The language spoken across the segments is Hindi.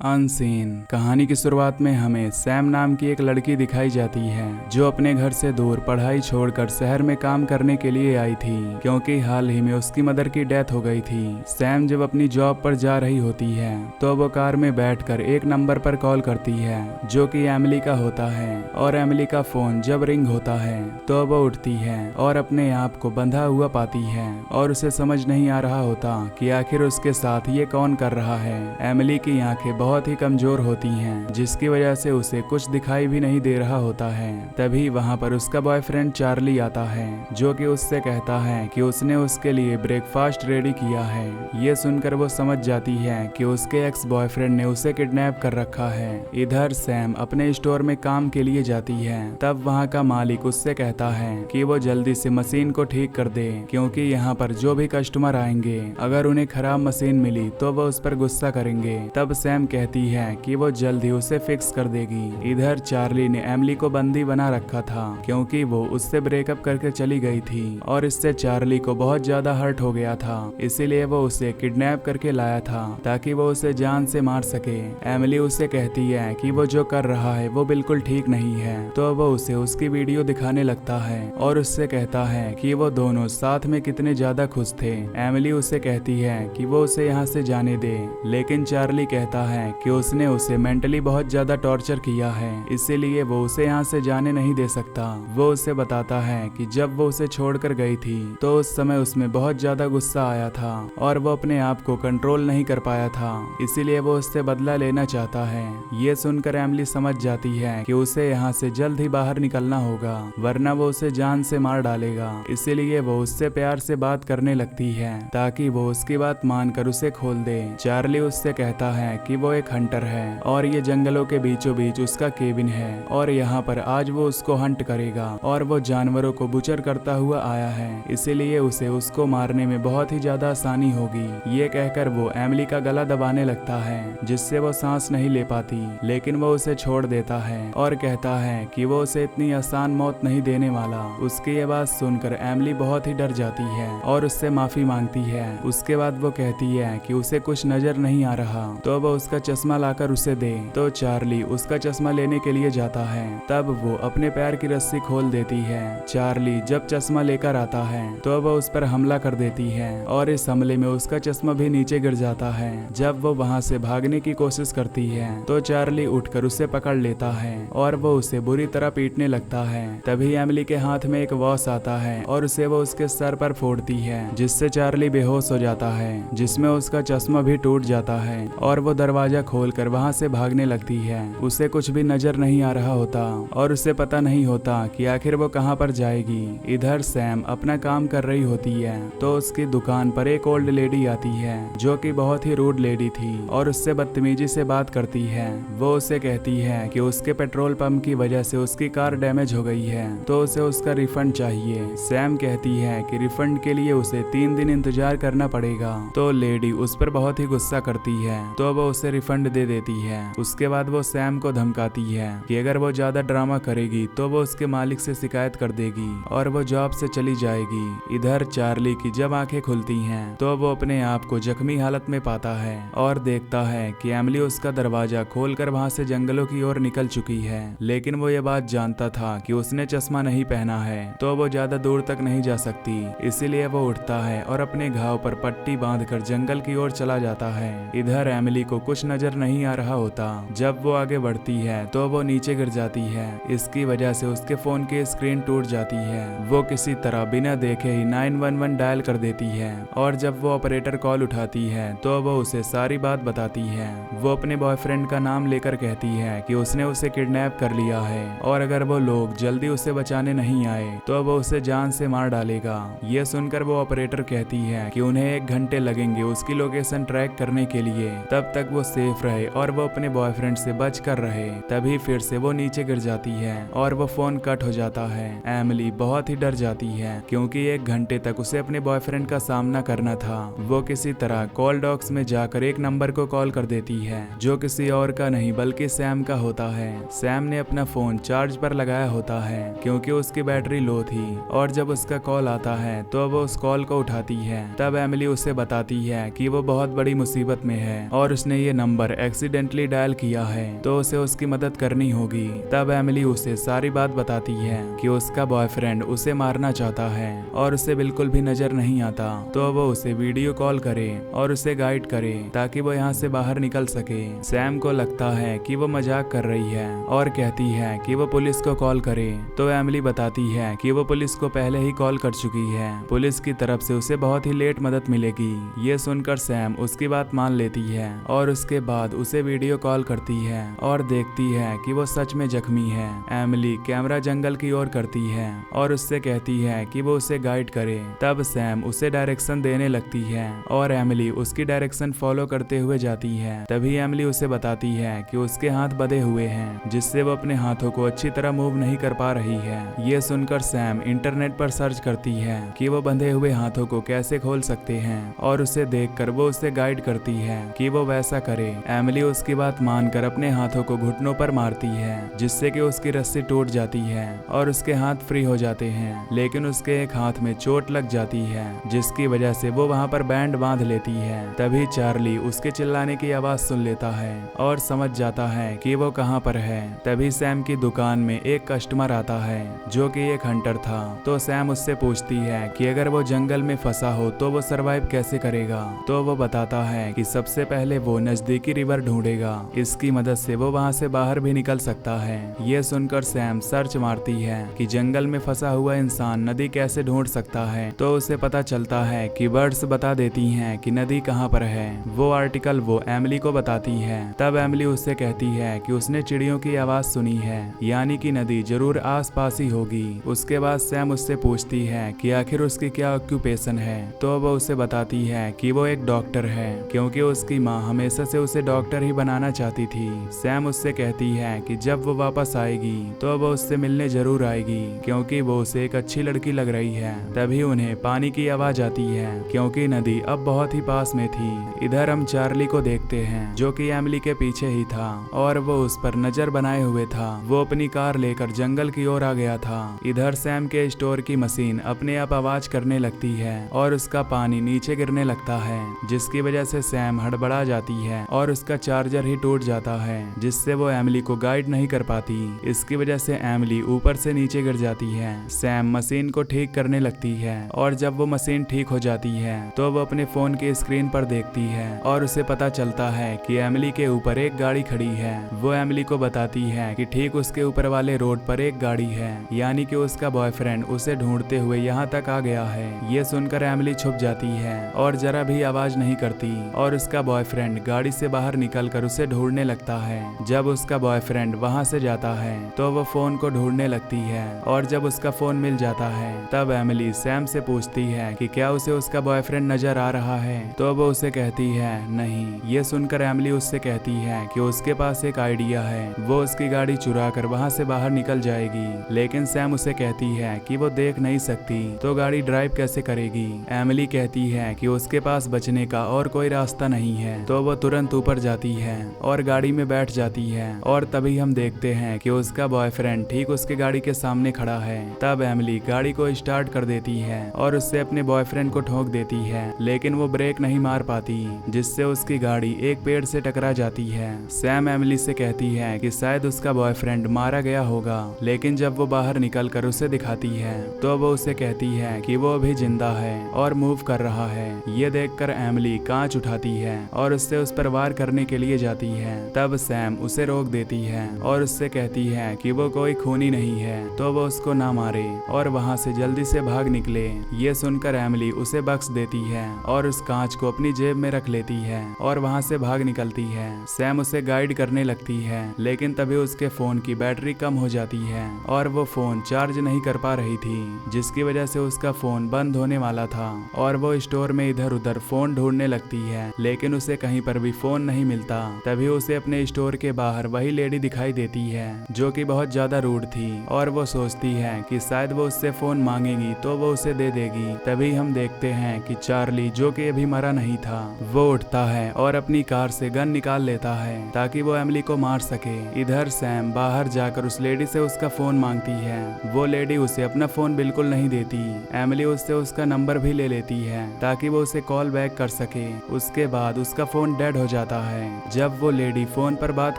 अनसीन कहानी की शुरुआत में हमें सैम नाम की एक लड़की दिखाई जाती है जो अपने घर से दूर पढ़ाई छोड़कर शहर में काम करने के लिए आई थी क्योंकि हाल ही में उसकी मदर की डेथ हो गई थी। सैम जब अपनी जॉब पर जा रही होती है तो वो कार में बैठकर एक नंबर पर कॉल करती है जो कि एमिली का होता है और एमिली का फोन जब रिंग होता है तो वो उठती है और अपने आप को बंधा हुआ पाती है और उसे समझ नहीं आ रहा होता कि आखिर उसके साथ ये कौन कर रहा है। एमिली की आंखें बहुत ही कमजोर होती हैं जिसकी वजह से उसे कुछ दिखाई भी नहीं दे रहा होता है। तभी वहां पर उसका बॉयफ्रेंड चार्ली आता है जो कि उससे कहता है कि उसने उसके लिए ब्रेकफास्ट रेडी किया है। ये सुनकर वो समझ जाती है कि उसके एक्स बॉयफ्रेंड ने उसे किडनैप कर रखा है। इधर सैम अपने स्टोर में काम के लिए जाती है। तब वहाँ का मालिक उससे कहता है कि वो जल्दी से मशीन को ठीक कर दे क्योंकि यहाँ पर जो भी कस्टमर आएंगे अगर उन्हें खराब मशीन मिली तो वो उस पर गुस्सा करेंगे। तब सैम कहती है कि वो जल्द ही उसे फिक्स कर देगी। इधर चार्ली ने एमिली को बंदी बना रखा था क्योंकि वो उससे ब्रेकअप करके चली गई थी और इससे चार्ली को बहुत ज्यादा हर्ट हो गया था। इसीलिए वो उसे किडनैप करके लाया था ताकि वो उसे जान से मार सके। एमिली उसे कहती है कि वो जो कर रहा है वो बिल्कुल ठीक नहीं है तो वो उसे उसकी वीडियो दिखाने लगता है और उससे कहता है कि वो दोनों साथ में कितने ज्यादा खुश थे। एमिली उसे कहती है कि वो उसे यहाँ से जाने दे लेकिन चार्ली कहता है कि उसने उसे मेंटली बहुत ज्यादा टॉर्चर किया है इसीलिए वो उसे यहाँ से जाने नहीं दे सकता। वो उसे बताता है कि जब वो उसे छोड़कर गई थी तो उस समय उसमें बहुत ज्यादा गुस्सा आया था और वो अपने आप को कंट्रोल नहीं कर पाया था इसीलिए वो उससे बदला लेना चाहता है। ये सुनकर एमिली समझ जाती है कि उसे यहाँ से जल्द ही बाहर निकलना होगा वरना वो उसे जान से मार डालेगा। इसीलिए वो उससे प्यार से बात करने लगती है ताकि वो उसकी बात मानकर उसे खोल दे। चार्ली उससे कहता है कि वो एक हंटर है और ये जंगलों के बीचों बीच उसका केबिन है और यहाँ पर आज वो उसको हंट करेगा और वो जानवरों को बुचर करता हुआ आया है इसीलिए उसे उसको मारने में बहुत ही ज्यादा आसानी होगी। ये कहकर वो एमिली का गला दबाने लगता है जिससे वो सांस नहीं ले पाती लेकिन वो उसे छोड़ देता है और कहता है कि वो उसे इतनी आसान मौत नहीं देने वाला। उसकी ये बात सुनकर एमिली बहुत ही डर जाती है और उससे माफी मांगती है। उसके बाद वो कहती है कि उसे कुछ नजर नहीं आ रहा तो वो उसका चश्मा लाकर उसे दे। तो चार्ली उसका चश्मा लेने के लिए जाता है तब वो अपने पैर की रस्सी खोल देती है। चार्ली जब चश्मा लेकर आता है तो वो उस पर हमला कर देती है और इस हमले में उसका चश्मा भी नीचे गिर जाता है। जब वो वहां से भागने की कोशिश करती है तो चार्ली उठकर उसे पकड़ लेता है और वो उसे बुरी तरह पीटने लगता है। तभी एमिली के हाथ में एक वॉच आता है और उसे वो उसके सर पर फोड़ती है जिससे चार्ली बेहोश हो जाता है जिसमें उसका चश्मा भी टूट जाता है और वो दरवाजा खोलकर वहां से भागने लगती है। उसे कुछ भी नजर नहीं आ रहा होता और उसे पता नहीं होता कि आखिर वो कहां पर जाएगी। इधर सैम अपना काम कर रही होती है तो उसकी दुकान पर एक ओल्ड लेडी आती है जो कि बहुत ही रूड लेडी थी और उससे बदतमीजी से बात करती है। वो उसे कहती है कि उसके पेट्रोल पंप की वजह से उसकी कार डैमेज हो गई है तो उसे उसका रिफंड चाहिए। सैम कहती है कि रिफंड के लिए उसे 3 दिन इंतजार करना पड़ेगा तो लेडी उस पर बहुत ही गुस्सा करती है तो वो उसे रिफंड दे देती है। उसके बाद वो सैम को धमकाती है कि अगर वो ज्यादा ड्रामा करेगी तो वो उसके मालिक से शिकायत कर देगी और वो जॉब से चली जाएगी। इधर चार्ली की जब आंखें खुलती हैं तो वो अपने आप को जख्मी हालत में पाता है और देखता है कि एमिली उसका दरवाजा खोलकर वहां से जंगलों की ओर निकल चुकी है लेकिन वो ये बात जानता था कि उसने चश्मा नहीं पहना है तो वो ज्यादा दूर तक नहीं जा सकती। इसीलिए वो उठता है और अपने घाव पर पट्टी बांधकर जंगल की ओर चला जाता है। इधर एमिली को कुछ नजर नहीं आ रहा होता। जब वो आगे बढ़ती है तो वो नीचे गिर जाती है। इसकी वजह से उसके फोन की स्क्रीन टूट जाती है। वो किसी तरह बिना देखे ही 911 डायल कर देती है और जब वो ऑपरेटर कॉल उठाती है तो वो उसे सारी बात बताती है। वो अपने बॉयफ्रेंड का नाम लेकर कहती है कि उसने उसे किडनैप कर लिया है और अगर वो लोग जल्दी उसे बचाने नहीं आए तो वो उसे जान से मार डालेगा। ये सुनकर वो ऑपरेटर कहती है कि उन्हें 1 घंटे लगेंगे उसकी लोकेशन ट्रैक करने के लिए, तब तक वो सेफ रहे और वो अपने बॉयफ्रेंड से बच कर रहे। तभी फिर से वो नीचे गिर जाती है और वो फोन कट हो जाता है। एमिली बहुत ही डर जाती है क्योंकि 1 घंटे तक उसे अपने बॉयफ्रेंड का सामना करना था। वो किसी तरह कॉल डॉक्स में जाकर एक नंबर को कॉल कर देती है जो किसी और का नहीं बल्कि सैम का होता है। सैम ने अपना फोन चार्ज पर लगाया होता है क्योंकि उसकी बैटरी लो थी और जब उसका कॉल आता है तो वो उस कॉल को उठाती है। तब एमिली उसे बताती है कि वो बहुत बड़ी मुसीबत में है और उसने ये नंबर एक्सीडेंटली डायल किया है तो उसे उसकी मदद करनी होगी। तब एमिली उसे सारी बात बताती है कि उसका बॉयफ्रेंड उसे मारना चाहता है और उसे बिल्कुल भी नजर नहीं आता, तो वो उसे वीडियो कॉल करे और उसे गाइड करे ताकि वो यहाँ से बाहर निकल सके। सैम को लगता है कि वो मजाक कर रही है और कहती है कि वो पुलिस को कॉल करे, तो एमिली बताती है कि वो पुलिस को पहले ही कॉल कर चुकी है। पुलिस की तरफ से उसे बहुत ही लेट मदद मिलेगी। ये सुनकर सैम उसकी बात मान लेती है और उसके बाद उसे वीडियो कॉल करती है और देखती है कि वो सच में जख्मी है। एमिली कैमरा जंगल की ओर करती है और उससे कहती है कि वो उसे गाइड करे। तब सैम उसे डायरेक्शन देने लगती है और एमिली उसकी डायरेक्शन फॉलो करते हुए जाती है। तभी एमिली उसे बताती है कि उसके हाथ बंधे हुए हैं, जिससे वो अपने हाथों को अच्छी तरह मूव नहीं कर पा रही है। ये सुनकर सैम इंटरनेट पर सर्च करती है कि वो बंधे हुए हाथों को कैसे खोल सकते हैं और उसे देखकर वो उसे गाइड करती है कि वो वैसा करे। एमिली उसकी बात मानकर अपने हाथों को घुटनों पर मारती है, जिससे कि उसकी रस्सी टूट जाती है और उसके हाथ फ्री हो जाते हैं। लेकिन उसके एक हाथ में चोट लग जाती है, जिसकी वजह से वो वहाँ पर बैंड बांध लेती है। तभी चार्ली उसके चिल्लाने की आवाज सुन लेता है और समझ जाता है कि वो कहाँ पर है। तभी सैम की दुकान में एक कस्टमर आता है जो कि एक हंटर था, तो सैम उससे पूछती है कि अगर वो जंगल में फंसा हो तो वो सरवाइव कैसे करेगा। तो वो बताता है कि सबसे पहले वो नजदीकी रिवर ढूंढेगा, इसकी मदद से वो वहाँ से बाहर भी निकल सकता है। ये सुनकर सैम सर्च मारती है कि जंगल में फंसा हुआ इंसान नदी कैसे ढूंढ सकता है, तो उसे पता चलता है कि बर्ड्स बता देती हैं कि नदी कहाँ पर है। वो आर्टिकल वो एमिली को बताती है। तब एमिली उससे कहती है कि उसने चिड़ियों की आवाज सुनी है, यानी कि नदी जरूर आस पास ही होगी। उसके बाद सैम उससे पूछती है कि आखिर उसकी क्या ऑक्यूपेशन है, तो वो उसे बताती है कि वो एक डॉक्टर है, क्योंकि उसकी माँ हमेशा से उसे डॉक्टर ही बनाना चाहती थी। सैम उससे कहती है कि जब वो वापस आएगी तो वो उससे मिलने जरूर आएगी, क्योंकि वो उसे एक अच्छी लड़की लग रही है। तभी उन्हें पानी की आवाज आती है, क्योंकि नदी अब बहुत ही पास में थी। इधर हम चार्ली को देखते हैं जो कि एमिली के पीछे ही था और वो उस पर नजर बनाए हुए था। वो अपनी कार लेकर जंगल की ओर आ गया था। इधर सैम के स्टोर की मशीन अपने आप आवाज करने लगती है और उसका पानी नीचे गिरने लगता है, जिसकी वजह से सैम हड़बड़ा जाती है और उसका चार्जर ही टूट जाता है, जिससे वो एमिली को गाइड नहीं कर पाती। इसकी वजह से एमिली ऊपर से नीचे गिर जाती है। सैम मशीन को ठीक करने लगती है और जब वो मशीन ठीक हो जाती है तो वो अपने फोन की स्क्रीन पर देखती है और उसे पता चलता है कि एमिली के ऊपर एक गाड़ी खड़ी है। वो एमिली को बताती है कि ठीक उसके ऊपर वाले रोड पर एक गाड़ी है, यानी कि उसका बॉयफ्रेंड उसे ढूंढते हुए यहाँ तक आ गया है। ये सुनकर एमिली छुप जाती है और जरा भी आवाज नहीं करती और उसका बॉयफ्रेंड गाड़ी से बाहर निकलकर उसे ढूंढने लगता है। जब उसका बॉयफ्रेंड वहाँ से जाता है तो वो फोन को ढूंढने लगती है और जब उसका फोन मिल जाता है तब एमिली सैम से पूछती है कि क्या उसे उसका बॉयफ्रेंड नजर आ रहा है, तो वो उसे कहती है नहीं। ये सुनकर एमिली उससे कहती है कि उसके पास एक आइडिया है, वो उसकी गाड़ी चुरा कर वहाँ से बाहर निकल जाएगी। लेकिन सैम उसे कहती है कि वो देख नहीं सकती तो गाड़ी ड्राइव कैसे करेगी। एमिली कहती है कि उसके पास बचने का और कोई रास्ता नहीं है, तो वो तुरंत ऊपर जाती है और गाड़ी में बैठ जाती है। और तभी हम देखते हैं कि उसका बॉयफ्रेंड ठीक उसकी गाड़ी के सामने खड़ा है। तब एमिली गाड़ी को स्टार्ट कर देती है और उससे अपने बॉयफ्रेंड को ठोक देती है, लेकिन वो ब्रेक नहीं मार पाती, जिससे उसकी गाड़ी एक पेड़ से टकरा जाती है। सैम एमिली से कहती है कि शायद उसका बॉयफ्रेंड मारा गया होगा, लेकिन जब वो बाहर निकलकर उसे दिखाती है तो वो उसे कहती है कि वो अभी जिंदा है और मूव कर रहा है। ये देखकर एमिली कांच उठाती है और उससे उस पर वार करने के लिए जाती है। तब सैम उसे रोक देती है और उससे कहती है कि वो कोई खूनी नहीं है, तो वो उसको ना मारे और वहाँ से जल्दी से भाग निकले। ये सुनकर एमिली उसे बख्श देती है और उस कांच को अपनी जेब में रख लेती है और वहाँ से भाग निकलती है। सैम उसे गाइड करने लगती है, लेकिन तभी उसके फोन की बैटरी कम हो जाती है और वो फोन चार्ज नहीं कर पा रही थी, जिसकी वजह से उसका फोन बंद होने वाला था और वो स्टोर में इधर उधर फोन ढूंढने लगती है, लेकिन उसे कहीं पर भी फोन नहीं मिलता। तभी उसे अपने स्टोर के बाहर वही लेडी दिखाई देती है जो कि बहुत ज्यादा रूड थी और वो सोचती है कि शायद वो उससे फोन मांगेगी तो वो उसे दे देगी। तभी हम देखते हैं कि चार्ली जो कि अभी मरा नहीं था, वो उठता है और अपनी कार से गन निकाल लेता है ताकि वो एमिली को मार सके। इधर सैम बाहर जाकर उस लेडी से उसका फोन मांगती है। वो लेडी उसे अपना फोन बिल्कुल नहीं देती। एमिली उससे उसका नंबर भी ले लेती है ताकि वो उसे कॉल बैक कर सके। उसके बाद उसका फोन डेड हो जाता जाता है। जब वो लेडी फोन पर बात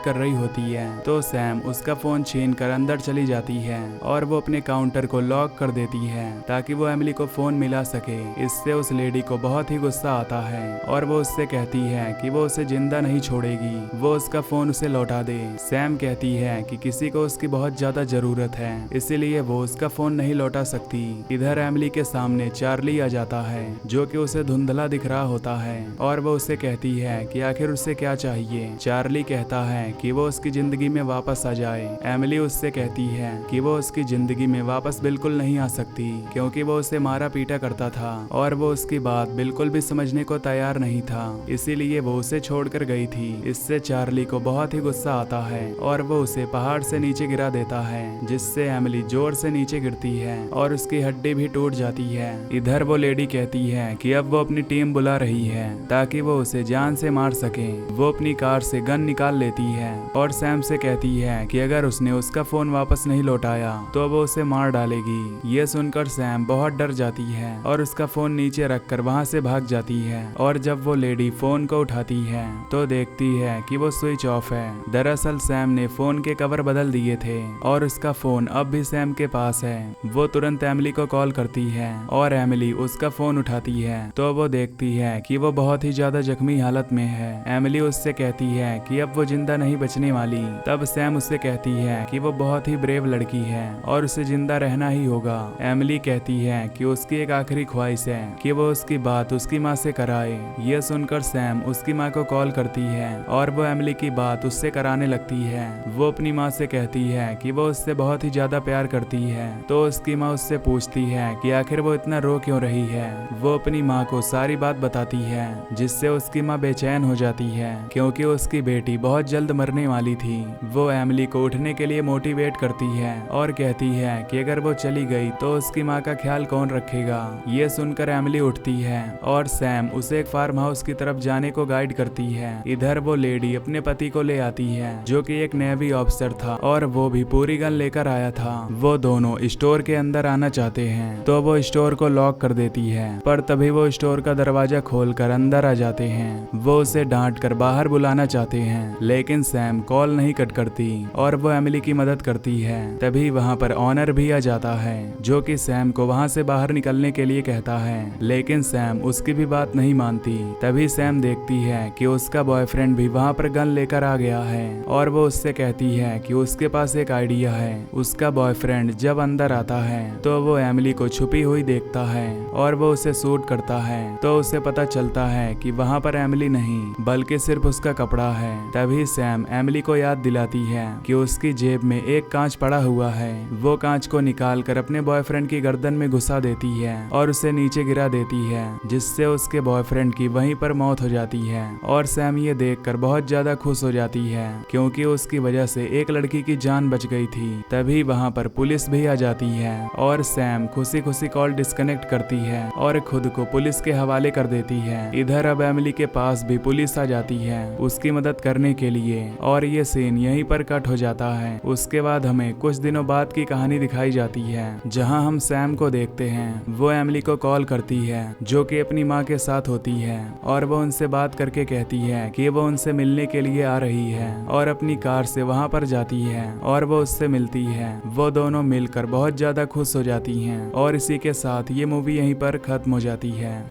कर रही होती है तो सैम उसका फोन छीन कर अंदर चली जाती है और वो अपने काउंटर को लॉक कर देती है ताकि वो एमिली को फोन मिला सके। इससे उस लेडी को बहुत ही गुस्सा आता है और वो उससे कहती है कि वो उसे जिंदा नहीं छोड़ेगी, वो उसका फोन उसे लौटा दे। सैम कहती है कि किसी को उसकी बहुत ज्यादा जरूरत है, इसीलिए वो उसका फोन नहीं लौटा सकती। इधर एमिली के सामने चार्ली आ जाता है जो कि उसे धुंधला दिख रहा होता है और वो उसे कहती है कि आखिर उसे क्या चाहिए। चार्ली कहता है कि वो उसकी जिंदगी में वापस आ जाए। एमिली उससे कहती है कि वो उसकी जिंदगी में वापस बिल्कुल नहीं आ सकती क्योंकि वो उसे मारा पीटा करता था और वो उसकी बात बिल्कुल भी समझने को तैयार नहीं था, इसीलिए वो उसे छोड़कर गई थी। इससे चार्ली को बहुत ही गुस्सा आता है और वो उसे पहाड़ से नीचे गिरा देता है, जिससे एमिली जोर से नीचे गिरती है और उसकी हड्डी भी टूट जाती है। इधर वो लेडी कहती है कि अब वो अपनी टीम बुला रही है ताकि वो उसे जान से मार सके। वो अपनी कार से गन निकाल लेती है और सैम से कहती है कि अगर उसने उसका फोन वापस नहीं लौटाया तो वो उसे मार डालेगी। ये सुनकर सैम बहुत डर जाती है और उसका फोन नीचे रखकर वहां से भाग जाती है और जब वो लेडी फोन को उठाती है तो देखती है कि वो स्विच ऑफ है। दरअसल सैम ने फोन के कवर बदल दिए थे और उसका फोन अब भी सैम के पास है। वो तुरंत एमिली को कॉल करती है और एमिली उसका फोन उठाती है तो वो देखती है कि वो बहुत ही ज्यादा जख्मी हालत में है। एमिली उससे कहती है कि अब वो जिंदा नहीं बचने वाली। तब सैम उससे कहती है कि वो बहुत ही ब्रेव लड़की है और उसे जिंदा रहना ही होगा। एमिली कहती है कि उसकी एक आखिरी ख्वाहिश है कि वो उसकी बात उसकी माँ से कराए। ये सुनकर सैम उसकी माँ को कॉल करती है और वो एमिली की बात उससे कराने लगती है। वो अपनी माँ से कहती है कि वो उससे बहुत ही ज्यादा प्यार करती है तो उसकी माँ उससे पूछती है कि आखिर वो इतना रो क्यों रही है। वो अपनी माँ को सारी बात बताती है जिससे उसकी माँ बेचैन हो जाती है क्योंकि उसकी बेटी बहुत जल्द मरने वाली थी। वो एमिली को उठने के लिए मोटिवेट करती है और कहती है कि अगर वो चली गई तो उसकी माँ का ख्याल कौन रखेगा। ये सुनकर एमिली उठती है और सैम उसे एक फार्म हाउस की तरफ जाने को गाइड करती है। इधर वो लेडी अपने पति को ले आती है जो कि एक नेवी ऑफिसर था और वो भी पूरी गन लेकर आया था। वो दोनों स्टोर के अंदर आना चाहते हैं तो वो स्टोर को लॉक कर देती है, पर तभी वो स्टोर का दरवाजा खोलकर अंदर आ जाते हैं। वो उसे डांट कर बाहर बुलाना चाहते हैं लेकिन सैम कॉल नहीं कट करती और वो एमिली की मदद करती है। तभी वहाँ पर ऑनर भी आ जाता है जो कि सैम को वहाँ से बाहर निकलने के लिए कहता है लेकिन सैम उसकी भी बात नहीं मानती। तभी सैम देखती है कि उसका बॉयफ्रेंड भी वहाँ पर गन लेकर आ गया है और वो उससे कहती है कि उसके पास एक आइडिया है। उसका बॉयफ्रेंड जब अंदर आता है तो वो एमिली को छुपी हुई देखता है और वो उसे शूट करता है तो उसे पता चलता है कि वहाँ पर एमिली नहीं बल्कि सिर्फ उसका कपड़ा है। तभी सैम एमिली को याद दिलाती है कि उसकी जेब में एक कांच पड़ा हुआ है। वो कांच को निकाल कर अपने बॉयफ्रेंड की गर्दन में घुसा देती है और उसे नीचे गिरा देती है जिससे उसके बॉयफ्रेंड की वहीं पर मौत हो जाती है। और सैम ये देखकर बहुत ज्यादा खुश हो जाती है क्योंकि उसकी वजह से एक लड़की की जान बच गई थी। तभी वहाँ पर पुलिस भी आ जाती है और सैम खुशी खुशी कॉल डिस्कनेक्ट करती है और खुद को पुलिस के हवाले कर देती है। इधर अब एमिली के पास भी पुलिस आ जाती है उसकी मदद करने के लिए और ये सीन यहीं पर कट हो जाता है। उसके बाद हमें कुछ दिनों बाद की कहानी दिखाई जाती है जहां हम सैम को देखते हैं। वो एमिली को कॉल करती है जो कि अपनी माँ के साथ होती है और वो उनसे बात करके कहती है कि वो उनसे मिलने के लिए आ रही है और अपनी कार से वहां पर जाती है और वो उससे मिलती है। वो दोनों मिलकर बहुत ज्यादा खुश हो जाती हैं और इसी के साथ ये मूवी यहीं पर खत्म हो जाती है।